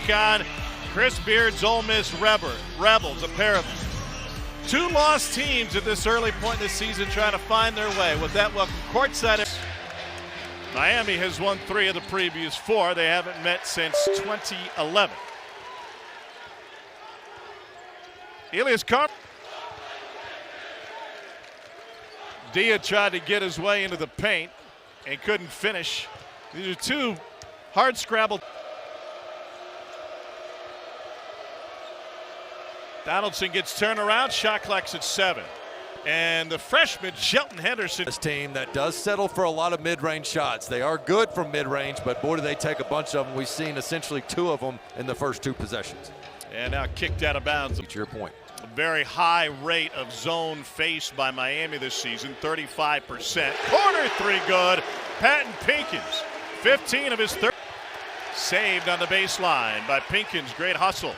take on Chris Beard's Ole Miss Rebels, a pair of two lost teams at this early point in the season trying to find their way. With that, welcome courtside. Miami has won 3 of the previous 4. They haven't met since 2011. Elias Carp. Dia tried to get his way into the paint and couldn't finish. These are two hard scrabble. Donaldson gets turned around, shot clock's at 7. And the freshman, Shelton Henderson. This team that does settle for a lot of mid-range shots. They are good from mid-range, but boy, do they take a bunch of them. We've seen essentially 2 of them in the first 2 possessions. And now kicked out of bounds. To your point. A very high rate of zone faced by Miami this season, 35%. Corner 3 good. Patton Pinkins, 15 of his 30. Saved on the baseline by Pinkins, great hustle.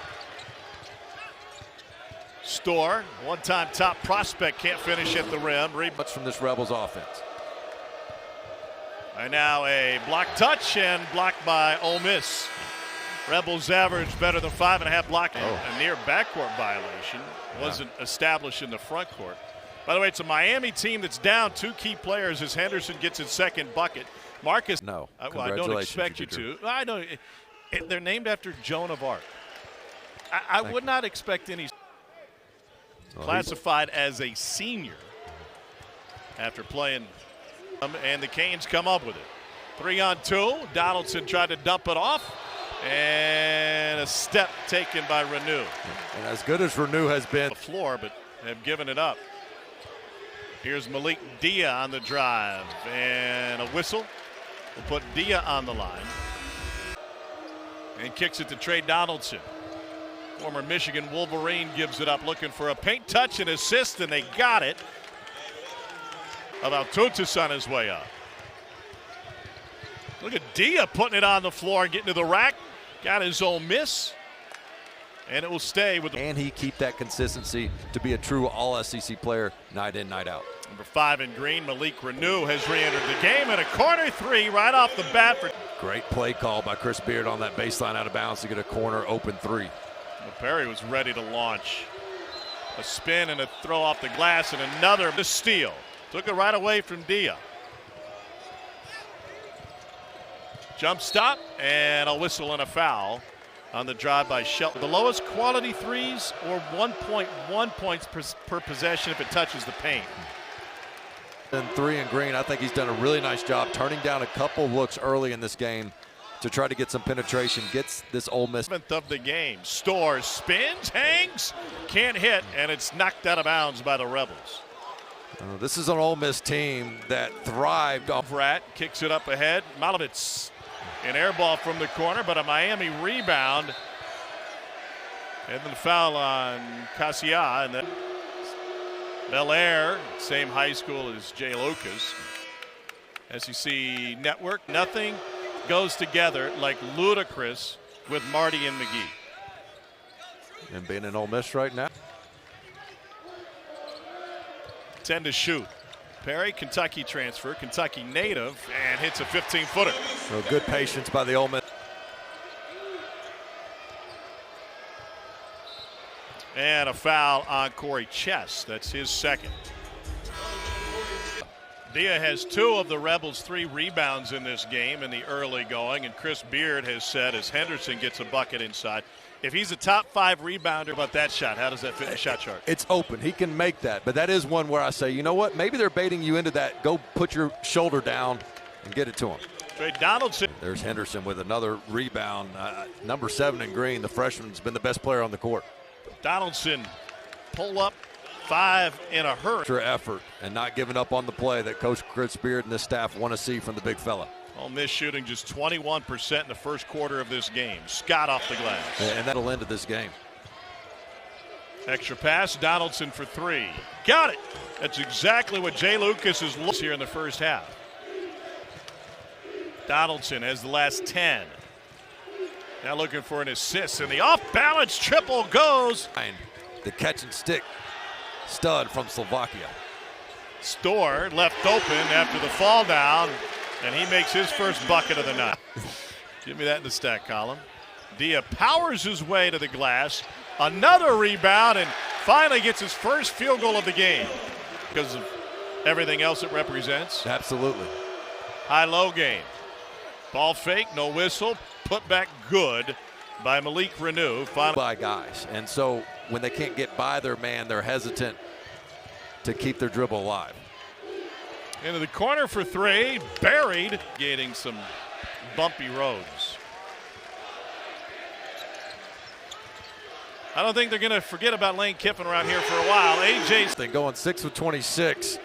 Store, one-time top prospect, can't finish at the rim. Much from this Rebels offense. And now a block touch and blocked by Ole Miss. Rebels average better than 5.5 blocking. A near backcourt violation. Wasn't established in the front court. By the way, it's a Miami team that's down 2 key players as Henderson gets his second bucket. Marcus. No. Well, I don't expect you to. I know. They're named after Joan of Arc. I would not expect any. Classified as a senior after playing, and the Canes come up with it. 3-on-2. Donaldson tried to dump it off, and a step taken by Renew. And as good as Renew has been, the floor, but have given it up. Here's Malik Dia on the drive, and a whistle will put Dia on the line, and kicks it to Trey Donaldson. Former Michigan Wolverine gives it up, looking for a paint touch and assist, and they got it. Tutus on his way up. Look at Dia putting it on the floor and getting to the rack. Got his Ole Miss, and it will stay with the. And he keep that consistency to be a true all-SEC player night in, night out. Number 5 in green, Malik Renew has re-entered the game, and a corner 3 right off the bat. Great play call by Chris Beard on that baseline out of bounds to get a corner open 3. Perry was ready to launch. A spin and a throw off the glass, and another steal. Took it right away from Dia. Jump stop and a whistle and a foul on the drive by Shelton. The lowest quality threes, or 1.1 points per possession if it touches the paint. And 3 in green, I think he's done a really nice job turning down a couple looks early in this game to try to get some penetration, gets this Ole Miss. 7th of the game. Store spins, hangs, can't hit, and it's knocked out of bounds by the Rebels. This is an Ole Miss team that thrived off. Rat kicks it up ahead. Malovitz, an air ball from the corner, but a Miami rebound. And then foul on Cassia, and then Bel Air, same high school as Jay Lucas. SEC Network, nothing goes together like ludicrous with Marty and McGee. And being in Ole Miss right now. 10 to shoot. Perry, Kentucky transfer, Kentucky native, and hits a 15-footer. So good patience by the Ole Miss. And a foul on Corey Chess. That's his second. Dia has 2 of the Rebels' 3 rebounds in this game in the early going, and Chris Beard has said as Henderson gets a bucket inside, if he's a top 5 rebounder, about that shot, how does that fit in the shot chart? It's open. He can make that, but that is one where I say, you know what, maybe they're baiting you into that. Go put your shoulder down and get it to him. Trey Donaldson. There's Henderson with another rebound. Number 7 in green, the freshman's been the best player on the court. Donaldson pull up 5 in a hurry. Extra effort and not giving up on the play that Coach Chris Beard and this staff want to see from the big fella. Ole Miss shooting just 21% in the first quarter of this game. Scott off the glass. And that'll end this game. Extra pass, Donaldson for 3. Got it. That's exactly what Jay Lucas is looking here in the first half. Donaldson has the last 10. Now looking for an assist, and the off-balance triple goes. The catch and stick stud from Slovakia. Store left open after the fall down, and he makes his first bucket of the night. Give me that in the stat column. Dia powers his way to the glass. Another rebound and finally gets his first field goal of the game because of everything else it represents. Absolutely. High-low game. Ball fake, no whistle. Put back good by Malik Renew. By guys. And so when they can't get by their man, they're hesitant to keep their dribble alive. Into the corner for three. Buried. Getting some bumpy roads. I don't think they're going to forget about Lane Kiffin around here for a while. AJ's going 6 of 26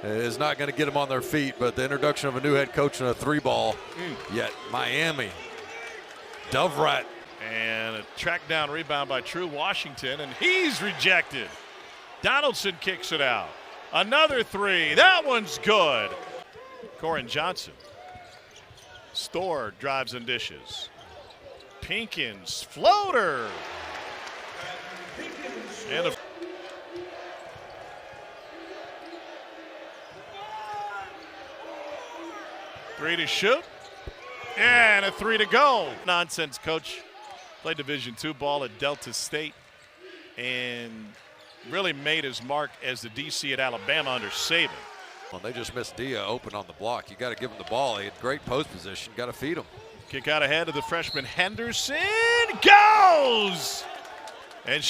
is not going to get them on their feet, but the introduction of a new head coach and a three ball. Yet Miami, Dovrat. And a track down rebound by True Washington, and he's rejected. Donaldson kicks it out. Another three. That one's good. Corin Johnson. Storr drives and dishes. Pinkins floater. And a three to shoot. And a three to go. Nonsense coach. Played Division II ball at Delta State and really made his mark as the DC at Alabama under Saban. Well, they just missed Dia open on the block. You got to give him the ball. He had great post position. Got to feed him. Kick out ahead of the freshman Henderson. Goes! And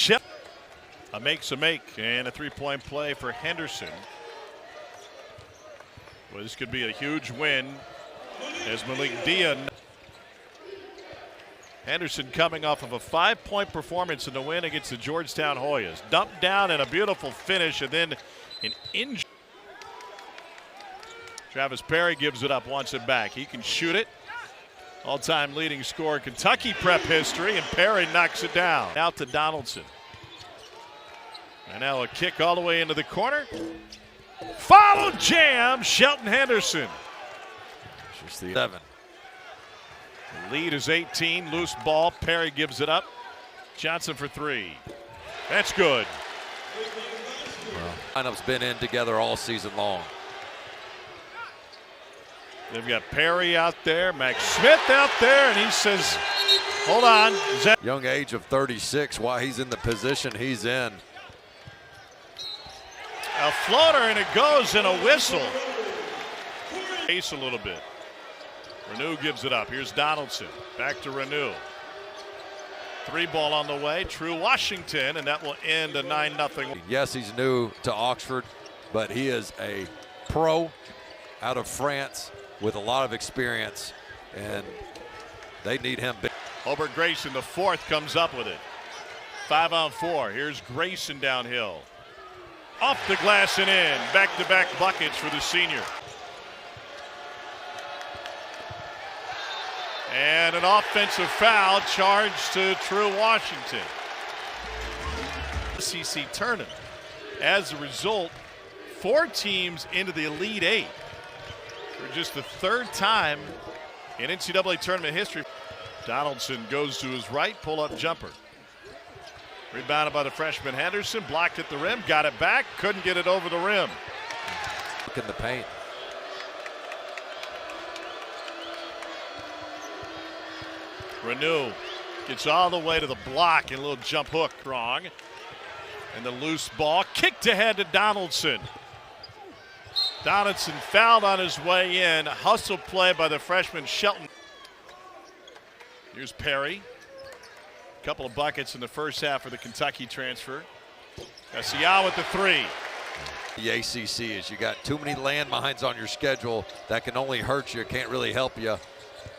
a make's a make, and a three-point play for Henderson. Well, this could be a huge win as Malik Dia. Henderson coming off of a 5-point performance in the win against the Georgetown Hoyas. Dumped down and a beautiful finish, and then an injury. Travis Perry gives it up, wants it back. He can shoot it. All-time leading scorer in Kentucky prep history, and Perry knocks it down. Out to Donaldson. And now a kick all the way into the corner. Follow jam, Shelton Henderson. Just the 7. The lead is 18, loose ball. Perry gives it up. Johnson for three. That's good. Well, lineup's been in together all season long. They've got Perry out there, Max Smith out there, and he says, hold on. Young age of 36, while he's in the position he's in. A floater, and it goes, and a whistle. Pace a little bit. Renew gives it up. Here's Donaldson. Back to Renew. Three ball on the way. True Washington, and that will end a 9-0. Yes, he's new to Oxford, but he is a pro out of France with a lot of experience, and they need him big. Hobart Grayson, the fourth, comes up with it. 5-on-4. Here's Grayson downhill. Off the glass and in. Back-to-back buckets for the senior. And an offensive foul charged to True Washington. SEC tournament. As a result, 4 teams into the Elite Eight for just the third time in NCAA tournament history. Donaldson goes to his right, pull-up jumper. Rebounded by the freshman Henderson, blocked at the rim, got it back, couldn't get it over the rim. Look in the paint. Renew gets all the way to the block and a little jump hook wrong. And the loose ball kicked ahead to Donaldson. Donaldson fouled on his way in. Hustle play by the freshman Shelton. Here's Perry. A couple of buckets in the first half for the Kentucky transfer. Garcia with the three. The ACC is you got too many landmines on your schedule that can only hurt you, can't really help you.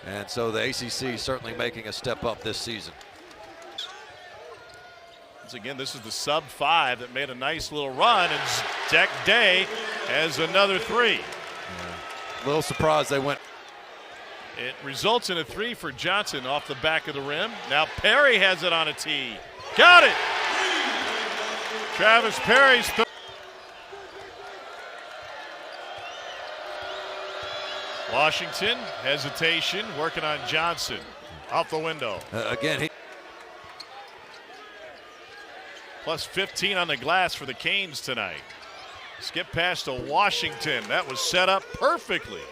And so the ACC certainly making a step up this season. Once again, this is the sub-5 that made a nice little run, and Zach Day has another three. Yeah. A little surprised they went. It results in a three for Johnson off the back of the rim. Now Perry has it on a tee. Got it! Travis Perry's Washington, hesitation, working on Johnson. Off the window. Again, he. Plus 15 on the glass for the Canes tonight. Skip pass to Washington. That was set up perfectly.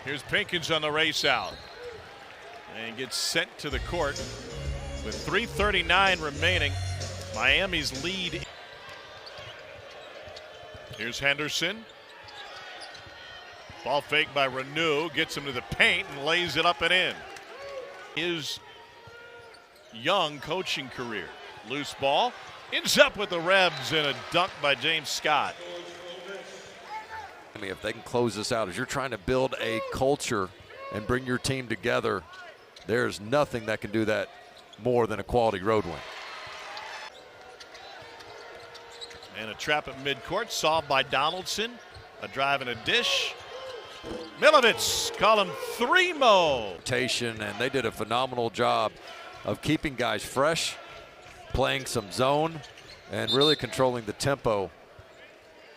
Here's Pinkins on the race out. and gets sent to the court with 3:39 remaining. Miami's lead. Here's Henderson. Ball fake by Renew, gets him to the paint and lays it up and in. His young coaching career. Loose ball, ends up with the Rebs and a dunk by James Scott. I mean, if they can close this out, as you're trying to build a culture and bring your team together, there's nothing that can do that more than a quality road win. And a trap at midcourt, solved by Donaldson. A drive and a dish. Milovich, call him 3-mo. And they did a phenomenal job of keeping guys fresh, playing some zone, and really controlling the tempo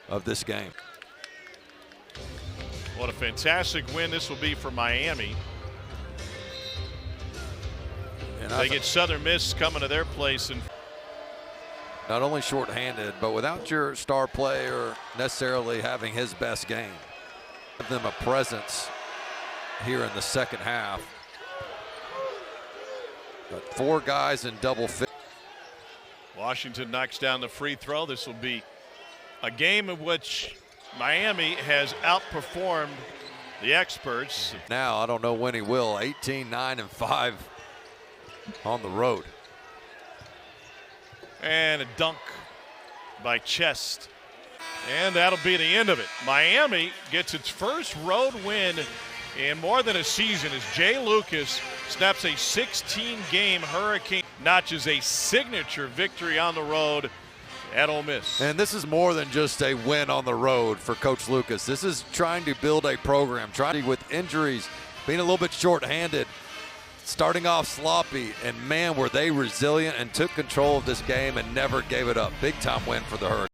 of this game. What a fantastic win this will be for Miami. And they get Southern Miss coming to their place. And not only shorthanded, but without your star player necessarily having his best game. Give them a presence here in the second half. But 4 guys in double fit. Washington knocks down the free throw. This will be a game in which Miami has outperformed the experts. Now, I don't know when he will. 18, 9, and 5 on the road. And a dunk by Chest. And that'll be the end of it. Miami gets its first road win in more than a season as Jay Lucas snaps a 16-game Hurricane, notches a signature victory on the road at Ole Miss. And this is more than just a win on the road for Coach Lucas. This is trying to build a program, trying with injuries, being a little bit short-handed, starting off sloppy, and man, were they resilient and took control of this game and never gave it up. Big-time win for the Hurricanes.